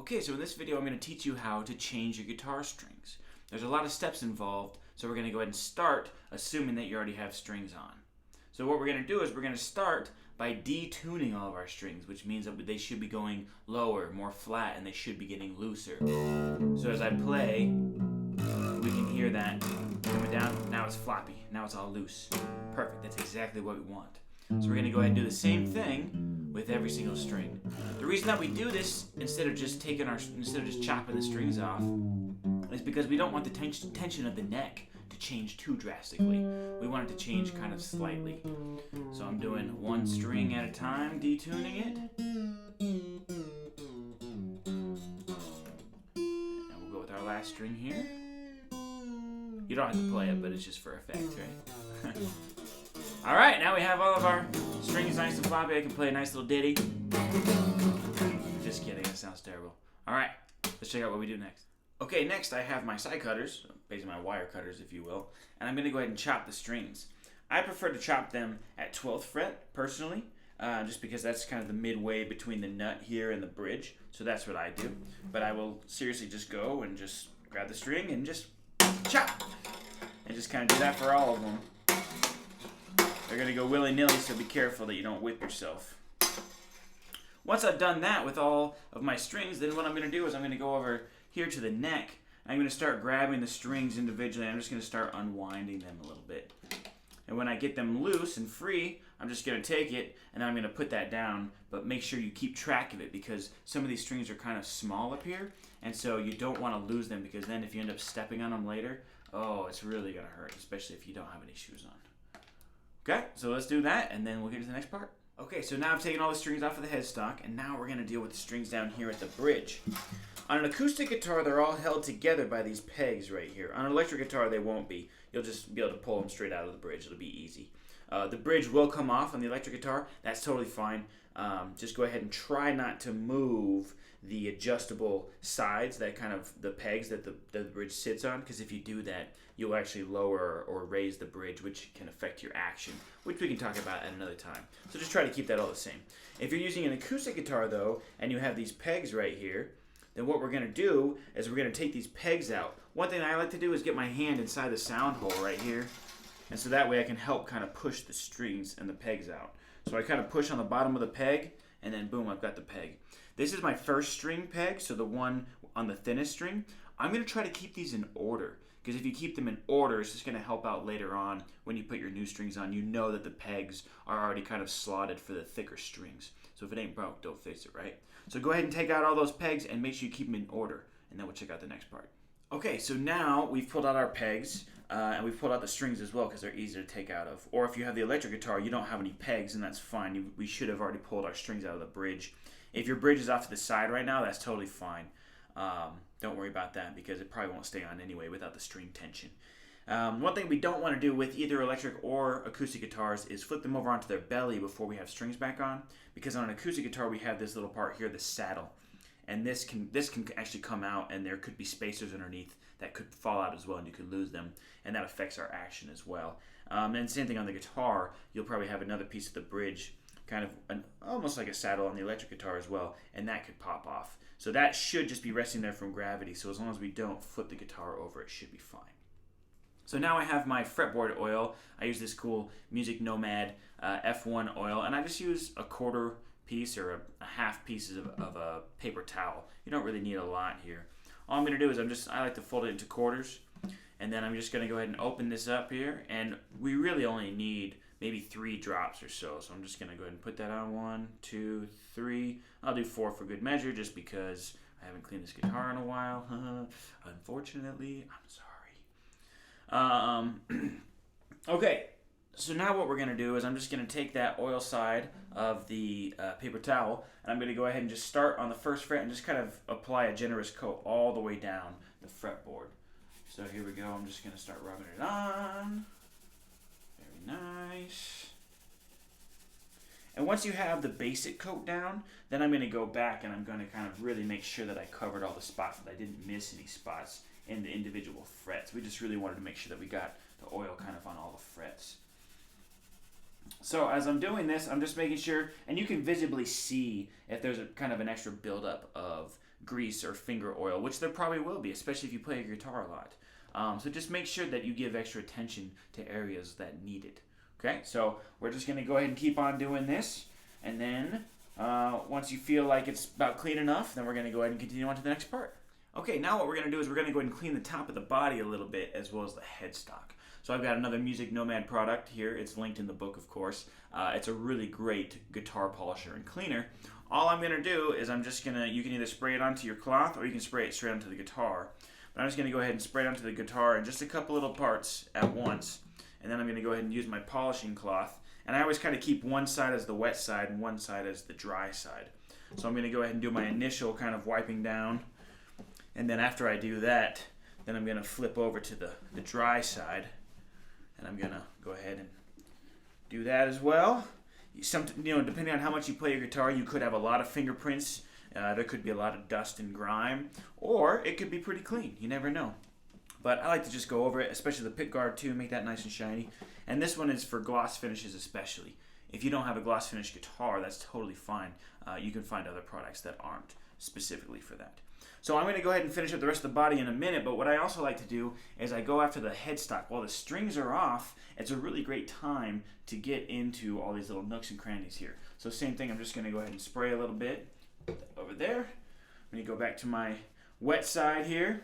Okay, so in this video I'm going to teach you how to change your guitar strings. There's a lot of steps involved, so we're going to go ahead and start assuming that you already have strings on. So what we're going to do is we're going to start by detuning all of our strings, which means that they should be going lower, more flat, and they should be getting looser. So as I play, we can hear that coming down. Now it's floppy. Now it's all loose. Perfect. That's exactly what we want. So we're going to go ahead and do the same thing with every single string. The reason that we do this instead of just chopping the strings off is because we don't want the tension of the neck to change too drastically. We want it to change kind of slightly. So I'm doing one string at a time, detuning it. And we'll go with our last string here. You don't have to play it, but it's just for effect, right? Alright, now we have all of our strings nice and floppy. I can play a nice little ditty. Just kidding, that sounds terrible. Alright, let's check out what we do next. Okay, next I have my side cutters, basically my wire cutters if you will, and I'm going to go ahead and chop the strings. I prefer to chop them at 12th fret, personally, just because that's kind of the midway between the nut here and the bridge, so that's what I do. But I will seriously just go and just grab the string and just chop! And just kind of do that for all of them. They're going to go willy-nilly, so be careful that you don't whip yourself. Once I've done that with all of my strings, then what I'm going to do is I'm going to go over here to the neck. I'm going to start grabbing the strings individually. I'm just going to start unwinding them a little bit. And when I get them loose and free, I'm just going to take it and I'm going to put that down. But make sure you keep track of it because some of these strings are kind of small up here. And so you don't want to lose them because then if you end up stepping on them later, oh, it's really going to hurt, especially if you don't have any shoes on. Okay, so let's do that, and then we'll get to the next part. Okay, so now I've taken all the strings off of the headstock, and now we're going to deal with the strings down here at the bridge. On an acoustic guitar, they're all held together by these pegs right here. On an electric guitar, they won't be. You'll just be able to pull them straight out of the bridge. It'll be easy. The bridge will come off on the electric guitar. That's totally fine. Just go ahead and try not to move the adjustable sides, that kind of the pegs that the bridge sits on, because if you do that, you'll actually lower or raise the bridge, which can affect your action, which we can talk about at another time. So just try to keep that all the same. If you're using an acoustic guitar, though, and you have these pegs right here, then what we're going to do is we're going to take these pegs out. One thing I like to do is get my hand inside the sound hole right here, and so that way I can help kind of push the strings and the pegs out. So I kind of push on the bottom of the peg, and then boom, I've got the peg. This is my first string peg, so the one on the thinnest string. I'm going to try to keep these in order, because if you keep them in order, it's just going to help out later on when you put your new strings on. You know that the pegs are already kind of slotted for the thicker strings. So if it ain't broke, don't fix it, right? So go ahead and take out all those pegs and make sure you keep them in order, and then we'll check out the next part. Okay, so now we've pulled out our pegs, and we've pulled out the strings as well because they're easy to take out of. Or if you have the electric guitar, you don't have any pegs, and that's fine. We should have already pulled our strings out of the bridge. If your bridge is off to the side right now, that's totally fine. Don't worry about that because it probably won't stay on anyway without the string tension. One thing we don't want to do with either electric or acoustic guitars is flip them over onto their belly before we have strings back on, because on an acoustic guitar we have this little part here, the saddle, and this can actually come out, and there could be spacers underneath that could fall out as well, and you could lose them, and that affects our action as well. And same thing on the guitar, you'll probably have another piece of the bridge, kind of almost like a saddle on the electric guitar as well, and that could pop off. So that should just be resting there from gravity, so as long as we don't flip the guitar over, it should be fine. So now I have my Fretboard Oil. I use this cool Music Nomad F1 oil, and I just use a quarter piece or a half piece of a paper towel. You don't really need a lot here. All I'm going to do is I like to fold it into quarters, and then I'm just going to go ahead and open this up here, and we really only need maybe 3 drops or so. So I'm just going to go ahead and put that on 1, 2, 3. I'll do 4 for good measure just because I haven't cleaned this guitar in a while. Unfortunately, I'm sorry. Okay, so now what we're going to do is I'm just going to take that oil side of the paper towel, and I'm going to go ahead and just start on the first fret and just kind of apply a generous coat all the way down the fretboard. So here we go. I'm just going to start rubbing it on. Very nice. And once you have the basic coat down, then I'm going to go back and I'm going to kind of really make sure that I covered all the spots, that I didn't miss any spots in the individual frets. We just really wanted to make sure that we got the oil kind of on all the frets. So as I'm doing this, I'm just making sure, and you can visibly see if there's a kind of an extra buildup of grease or finger oil, which there probably will be, especially if you play a guitar a lot. So just make sure that you give extra attention to areas that need it. Okay, so we're just going to go ahead and keep on doing this, and then once you feel like it's about clean enough, then we're going to go ahead and continue on to the next part. Okay, now what we're going to do is we're going to go ahead and clean the top of the body a little bit, as well as the headstock. So I've got another Music Nomad product here. It's linked in the book, of course. It's a really great guitar polisher and cleaner. All I'm going to do is you can either spray it onto your cloth or you can spray it straight onto the guitar. But I'm just going to go ahead and spray it onto the guitar in just a couple little parts at once. And then I'm going to go ahead and use my polishing cloth. And I always kind of keep one side as the wet side and one side as the dry side. So I'm going to go ahead and do my initial kind of wiping down. And then after I do that, then I'm going to flip over to the dry side. And I'm going to go ahead and do that as well. Depending on how much you play your guitar, you could have a lot of fingerprints. There could be a lot of dust and grime. Or it could be pretty clean. You never know. But I like to just go over it, especially the pickguard too, make that nice and shiny. And this one is for gloss finishes especially. If you don't have a gloss finish guitar, that's totally fine. You can find other products that aren't specifically for that. So I'm going to go ahead and finish up the rest of the body in a minute, but what I also like to do is I go after the headstock. While the strings are off, it's a really great time to get into all these little nooks and crannies here. So same thing, I'm just going to go ahead and spray a little bit over there. I'm going to go back to my wet side here.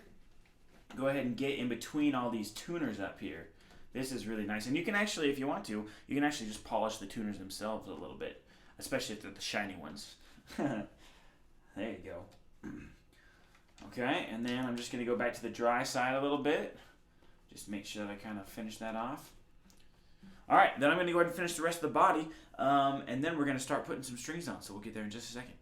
Go ahead and get in between all these tuners up here. This is really nice. And you can actually, if you want to, you can actually just polish the tuners themselves a little bit, especially if they're the shiny ones. There you go. Okay, and then I'm just going to go back to the dry side a little bit. Just make sure that I kind of finish that off. All right, then I'm going to go ahead and finish the rest of the body, and then we're going to start putting some strings on, so we'll get there in just a second.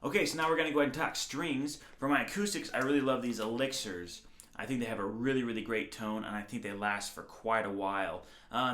Okay, so now we're going to go ahead and talk strings. For my acoustics, I really love these elixirs. I think they have a really, really great tone, and I think they last for quite a while.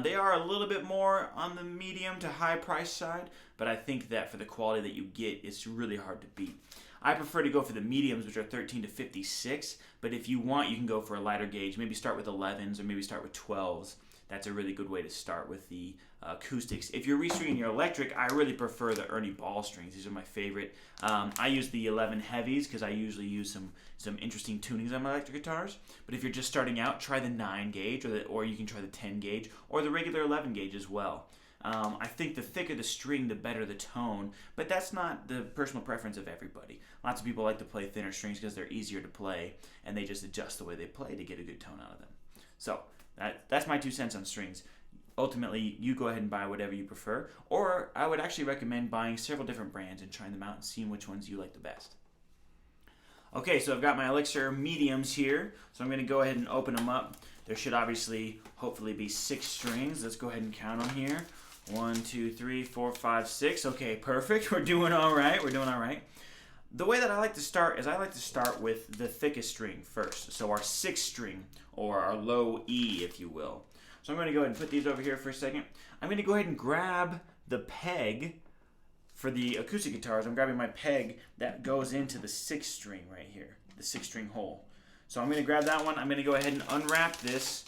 They are a little bit more on the medium to high price side, but I think that for the quality that you get, it's really hard to beat. I prefer to go for the mediums, which are 13 to 56, but if you want, you can go for a lighter gauge. Maybe start with 11s or maybe start with 12s. That's a really good way to start with the acoustics. If you're restringing your electric, I really prefer the Ernie Ball strings. These are my favorite. I use the 11 heavies because I usually use some interesting tunings on my electric guitars. But if you're just starting out, try the 9 gauge or you can try the 10 gauge or the regular 11 gauge as well. I think the thicker the string, the better the tone, but that's not the personal preference of everybody. Lots of people like to play thinner strings because they're easier to play, and they just adjust the way they play to get a good tone out of them. So that's my 2 cents on strings. Ultimately, you go ahead and buy whatever you prefer, or I would actually recommend buying several different brands and trying them out and seeing which ones you like the best. Okay, so I've got my Elixir mediums here, so I'm going to go ahead and open them up. There should hopefully be 6 strings. Let's go ahead and count them here. 1, 2, 3, 4, 5, 6. Okay, perfect. We're doing all right. The way that I like to start is I like to start with the thickest string first. So our 6th string, or our low E, if you will. So I'm going to go ahead and put these over here for a second. I'm going to go ahead and grab the peg for the acoustic guitars. I'm grabbing my peg that goes into the 6th string right here, the 6th string hole. So I'm going to grab that one. I'm going to go ahead and unwrap this.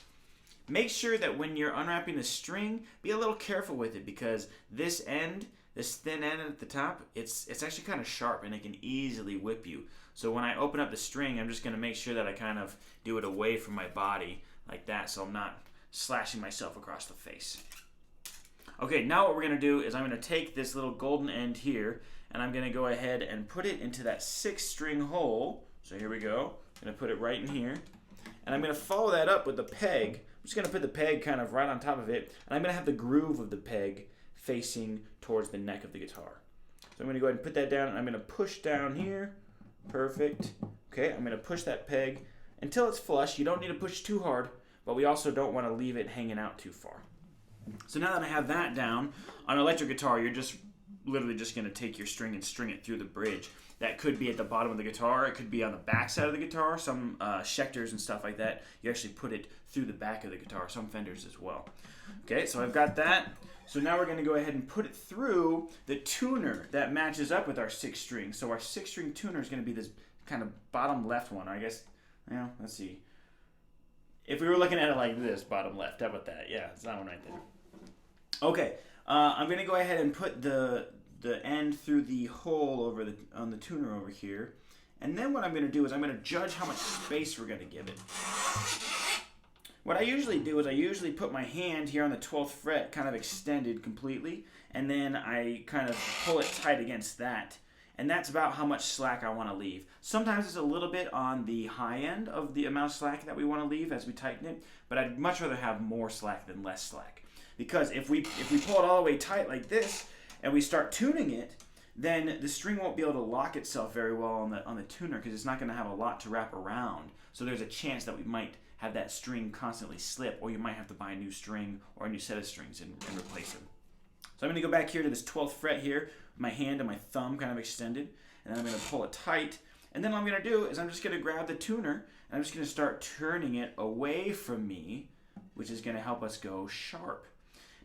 Make sure that when you're unwrapping the string, be a little careful with it because this end, this thin end at the top, it's actually kind of sharp and it can easily whip you. So when I open up the string, I'm just going to make sure that I kind of do it away from my body like that so I'm not slashing myself across the face. Okay, now what we're going to do is I'm going to take this little golden end here and I'm going to go ahead and put it into that 6th string hole. So here we go. I'm going to put it right in here. And I'm going to follow that up with the peg. I'm just going to put the peg kind of right on top of it. And I'm going to have the groove of the peg facing towards the neck of the guitar. So I'm going to go ahead and put that down. And I'm going to push down here. Perfect. Okay, I'm going to push that peg until it's flush. You don't need to push too hard, but we also don't want to leave it hanging out too far. So now that I have that down, on an electric guitar, you're just literally just going to take your string and string it through the bridge. That could be at the bottom of the guitar. It could be on the back side of the guitar. Some Schecters and stuff like that, you actually put it through the back of the guitar. Some Fenders as well. Okay, so I've got that. So now we're going to go ahead and put it through the tuner that matches up with our 6th string. So our 6th string tuner is going to be this kind of bottom left one. I guess, let's see. If we were looking at it like this, bottom left, how about that? Yeah, it's that one right there. Okay, I'm going to go ahead and put the end through the hole on the tuner over here, And then what I'm going to do is I'm going to judge how much space we're going to give it. What I usually do is I usually put my hand here on the 12th fret kind of extended completely, and then I kind of pull it tight against that. And that's about how much slack I want to leave. Sometimes it's a little bit on the high end of the amount of slack that we want to leave as we tighten it, but I'd much rather have more slack than less slack. Because if we pull it all the way tight like this and we start tuning it, then the string won't be able to lock itself very well on the tuner because it's not going to have a lot to wrap around. So there's a chance that we might have that string constantly slip, or you might have to buy a new string or a new set of strings and replace them. So I'm going to go back here to this 12th fret here, my hand and my thumb kind of extended, and then I'm going to pull it tight. And then what I'm going to do is I'm just going to grab the tuner and I'm just going to start turning it away from me, which is going to help us go sharp.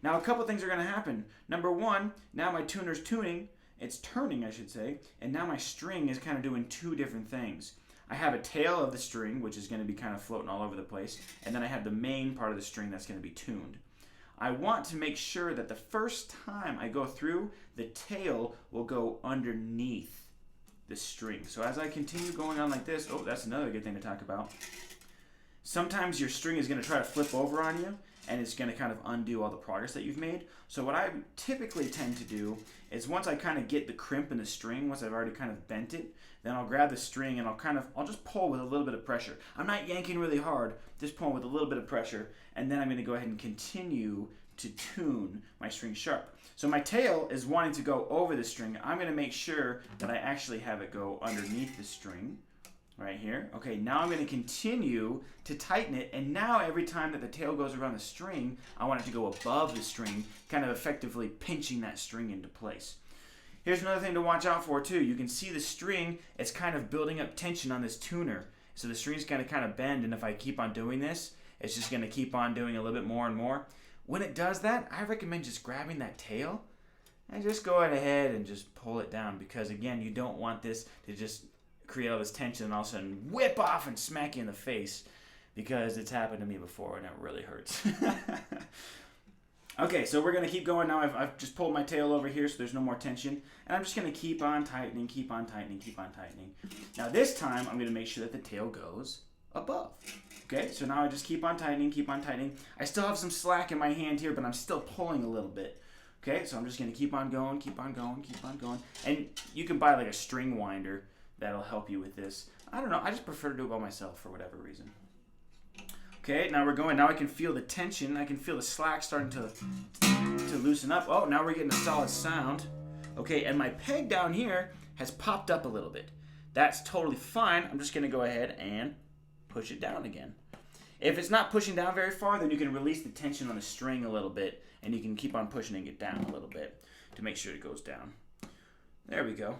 Now a couple things are going to happen. Number one, now my tuner's tuning, it's turning I should say, and now my string is kind of doing two different things. I have a tail of the string, which is going to be kind of floating all over the place, and then I have the main part of the string that's going to be tuned. I want to make sure that the first time I go through, the tail will go underneath the string. So as I continue going on like this, oh, that's another good thing to talk about. Sometimes your string is going to try to flip over on you, and it's going to kind of undo all the progress that you've made. So what I typically tend to do is once I kind of get the crimp in the string, once I've already kind of bent it, then I'll grab the string and I'll just pull with a little bit of pressure. I'm not yanking really hard, just pulling with a little bit of pressure, and then I'm going to go ahead and continue to tune my string sharp. So my tail is wanting to go over the string. I'm going to make sure that I actually have it go underneath the string. Right here. Okay, now I'm going to continue to tighten it, and now every time that the tail goes around the string, I want it to go above the string, kind of effectively pinching that string into place. Here's another thing to watch out for too. You can see the string, it's kind of building up tension on this tuner. So the string's going to kind of bend, and if I keep on doing this, it's just going to keep on doing a little bit more and more. When it does that, I recommend just grabbing that tail and just go ahead and just pull it down, because again, you don't want this to just create all this tension and all of a sudden whip off and smack you in the face, because it's happened to me before and it really hurts. Okay, so we're going to keep going now. I've just pulled my tail over here so there's no more tension, and I'm just going to keep on tightening, keep on tightening, keep on tightening. Now this time I'm going to make sure that the tail goes above. Okay, so now I just keep on tightening, keep on tightening. I still have some slack in my hand here, but I'm still pulling a little bit. Okay, so I'm just going to keep on going, keep on going, keep on going. And you can buy like a string winder that'll help you with this. I don't know, I just prefer to do it by myself for whatever reason. Okay, now we're going. Now I can feel the tension. I can feel the slack starting to loosen up. Oh, now we're getting a solid sound. Okay, and my peg down here has popped up a little bit. That's totally fine. I'm just going to go ahead and push it down again. If it's not pushing down very far, then you can release the tension on the string a little bit, and you can keep on pushing it down a little bit to make sure it goes down. There we go.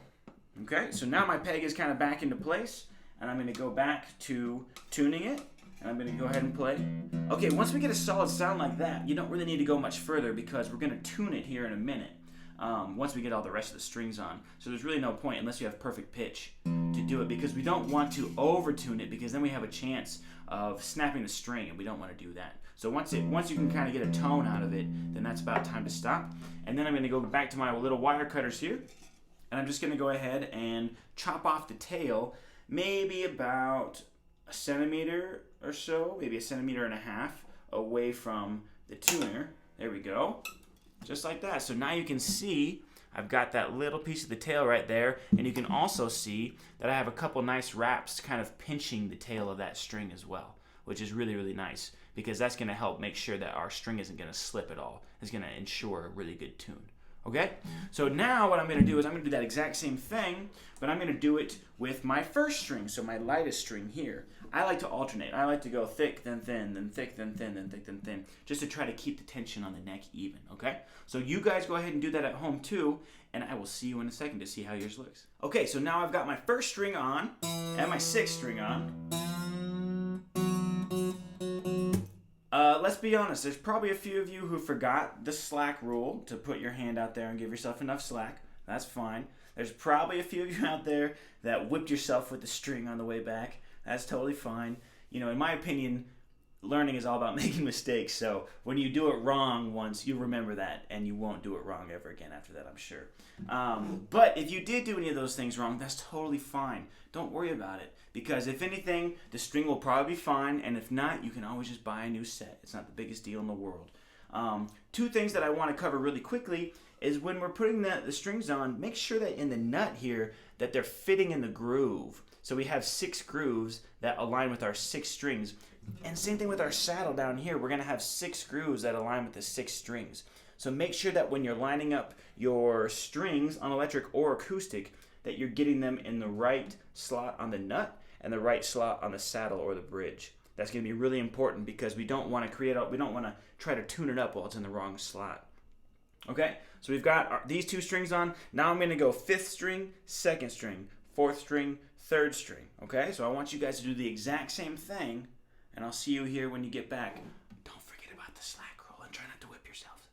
Okay, so now my peg is kind of back into place, and I'm going to go back to tuning it, and I'm going to go ahead and play. Okay, once we get a solid sound like that, you don't really need to go much further, because we're going to tune it here in a minute once we get all the rest of the strings on. So there's really no point, unless you have perfect pitch, to do it, because we don't want to over-tune it, because then we have a chance of snapping the string, and we don't want to do that. So once you can kind of get a tone out of it, then that's about time to stop. And then I'm going to go back to my little wire cutters here, and I'm just going to go ahead and chop off the tail, maybe about a centimeter or so, maybe 1.5 centimeters away from the tuner. There we go. Just like that. So now you can see I've got that little piece of the tail right there, and you can also see that I have a couple nice wraps kind of pinching the tail of that string as well, which is really, really nice, because that's going to help make sure that our string isn't going to slip at all. It's going to ensure a really good tune. Okay, so now what I'm going to do is I'm going to do that exact same thing, but I'm going to do it with my first string, so my lightest string here. I like to alternate. I like to go thick, then thin, then thick, then thin, then thick, then thin, just to try to keep the tension on the neck even, okay? So you guys go ahead and do that at home too, and I will see you in a second to see how yours looks. Okay, so now I've got my first string on and my sixth string on. Let's be honest, there's probably a few of you who forgot the slack rule, to put your hand out there and give yourself enough slack. That's fine. There's probably a few of you out there that whipped yourself with the string on the way back. That's totally fine. You know, in my opinion, learning is all about making mistakes. So when you do it wrong once, you remember that, and you won't do it wrong ever again after that, I'm sure. But if you did do any of those things wrong, that's totally fine. Don't worry about it, because if anything, the string will probably be fine, and if not, you can always just buy a new set. It's not the biggest deal in the world. Two things that I want to cover really quickly is when we're putting the strings on, make sure that in the nut here that they're fitting in the groove. So we have 6 grooves that align with our 6 strings. And same thing with our saddle down here. We're going to have 6 grooves that align with the 6 strings. So make sure that when you're lining up your strings on electric or acoustic, that you're getting them in the right slot on the nut and the right slot on the saddle or the bridge. That's going to be really important because we don't want to try to tune it up while it's in the wrong slot. Okay, so we've got these 2 strings on. Now I'm going to go 5th string, 2nd string, 4th string, 3rd string. Okay, so I want you guys to do the exact same thing, and I'll see you here when you get back. Don't forget about the slack roll and try not to whip yourselves.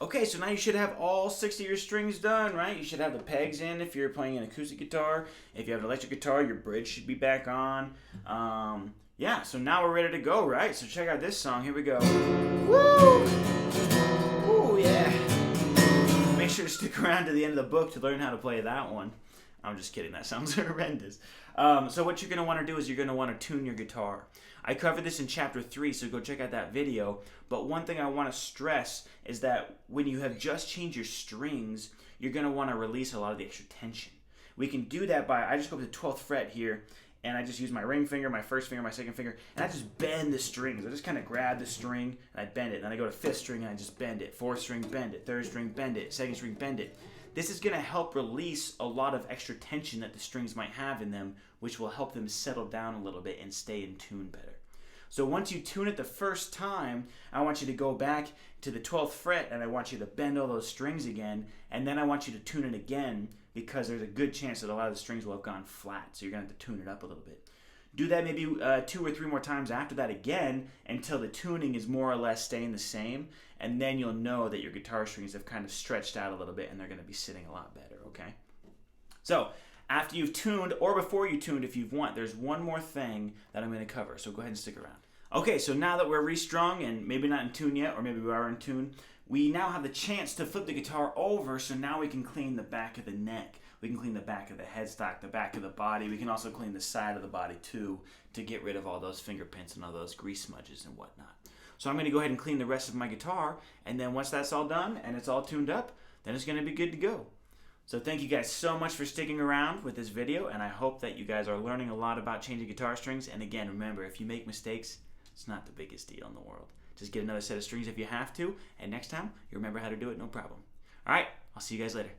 Okay, so now you should have all 6 of your strings done, right? You should have the pegs in if you're playing an acoustic guitar. If you have an electric guitar, your bridge should be back on. Yeah, so now we're ready to go, right? So check out this song. Here we go. Woo! Ooh, yeah. Make sure to stick around to the end of the book to learn how to play that one. I'm just kidding. That sounds horrendous. So what you're going to want to do is you're going to want to tune your guitar. I covered this in chapter 3, so go check out that video. But one thing I want to stress is that when you have just changed your strings, you're going to want to release a lot of the extra tension. We can do that by, I just go up to the 12th fret here, and I just use my ring finger, my 1st finger, my 2nd finger, and I just bend the strings. I just kind of grab the string, and I bend it. Then I go to 5th string, and I just bend it. 4th string, bend it. 3rd string, bend it. 2nd string, bend it. This is going to help release a lot of extra tension that the strings might have in them, which will help them settle down a little bit and stay in tune better. So once you tune it the first time, I want you to go back to the 12th fret, and I want you to bend all those strings again, and then I want you to tune it again, because there's a good chance that a lot of the strings will have gone flat, so you're going to have to tune it up a little bit. Do that maybe 2 or 3 more times after that again until the tuning is more or less staying the same, and then you'll know that your guitar strings have kind of stretched out a little bit and they're going to be sitting a lot better, okay? So after you've tuned, or before you tuned if you want, there's one more thing that I'm going to cover, so go ahead and stick around. Okay, so now that we're restrung and maybe not in tune yet, or maybe we are in tune, we now have the chance to flip the guitar over, so now we can clean the back of the neck. We can clean the back of the headstock, the back of the body. We can also clean the side of the body too to get rid of all those fingerprints and all those grease smudges and whatnot. So I'm going to go ahead and clean the rest of my guitar, and then once that's all done and it's all tuned up, then it's going to be good to go. So thank you guys so much for sticking around with this video, and I hope that you guys are learning a lot about changing guitar strings. And again, remember, if you make mistakes, it's not the biggest deal in the world. Just get another set of strings if you have to, and next time, you remember how to do it, no problem. All right, I'll see you guys later.